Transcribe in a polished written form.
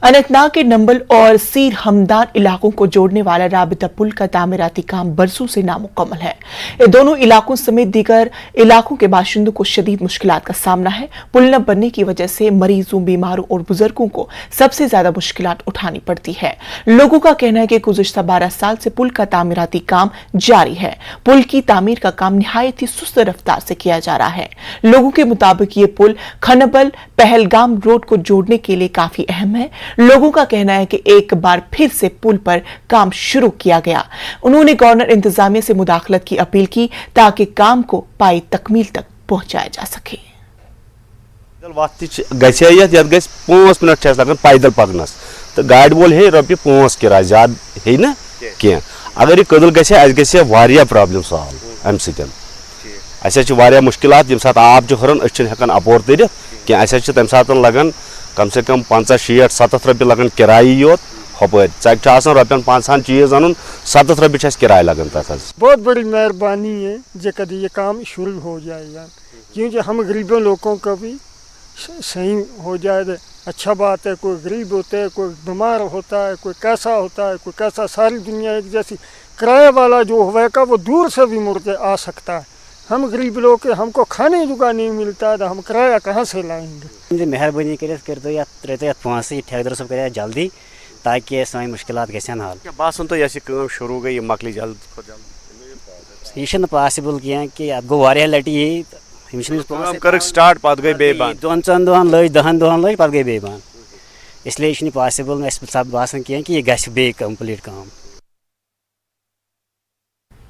अनंतनाग के नंबल और सीर हमदान इलाकों को जोड़ने वाला राबिता पुल का तामीराती काम बरसों से नामुकम्मल है। ये दोनों इलाकों समेत दीगर इलाकों के बाशिंदों को शदीद मुश्किलात का सामना है। पुल न बनने की वजह से मरीजों, बीमारों और बुजुर्गों को सबसे ज्यादा मुश्किलात उठानी पड़ती है। लोगों का कहना है कि गुज़िश्ता 12 साल से पुल का तामीराती काम जारी है। पुल की तामीर का काम निहायत ही सुस्त रफ्तार से किया जा रहा है। लोगों के मुताबिक ये पुल खनबल पहलगाम रोड को जोड़ने के लिए काफी अहम है। लोगों का कहना है कि एक बार फिर से पुल पर काम शुरू किया गया। उन्होंने गवर्नर इंतजामिया से मुदाखलत की अपील की ताकि काम को पाई तकमील तक पहुंचाया जा सके। गस 5 मिनट लगन पैदल पकनस तो गाड़ी वोल है रपि 5 किराया ज्यादा है ना क्या अगर यह कदल गया प्रॉब्लम सॉल्व अम सह मुश्किलात यम सात आब हरन हेकान अपोर तर क्या तम सात लगन कम से कम 50-60-70 रपि लगन किराये योत हपर रपन 5 चीज अन 70 रपि किराया लगन तक। बहुत बड़ी मेहरबानी है जो कभी ये काम शुरू हो जाएगा, क्योंकि हम गरीबों लोगों का भी सही हो जाए तो अच्छा बात है। कोई गरीब होता है, कोई बीमार होता है, कोई कैसा होता है, कोई कैसा, सारी दुनिया एक जैसी। किराए वाला जो होगा वो दूर से भी मुड़ के आ सकता है। हम गरीब लोग के हमको खाने जुगा नहीं मिलता है तो हम किराया कहाँ से लाएंगे। मेहरबानी कर पाँच ठेकेदार सब कर जल्दी ताकि सानी मुश्किलात गसन हल। बासन तो यह शुरू गई मकली जल्द यह पॉसिबल क्या कि अब गो लट ये कर स्टार्ट पत गई बे बंद 2-3 दोहन लज 10 दोहन लज पे गई बे बंद, इसलिए यह पॉसिबल सब बासान क्या कि यह गस बे कंप्लीट काम।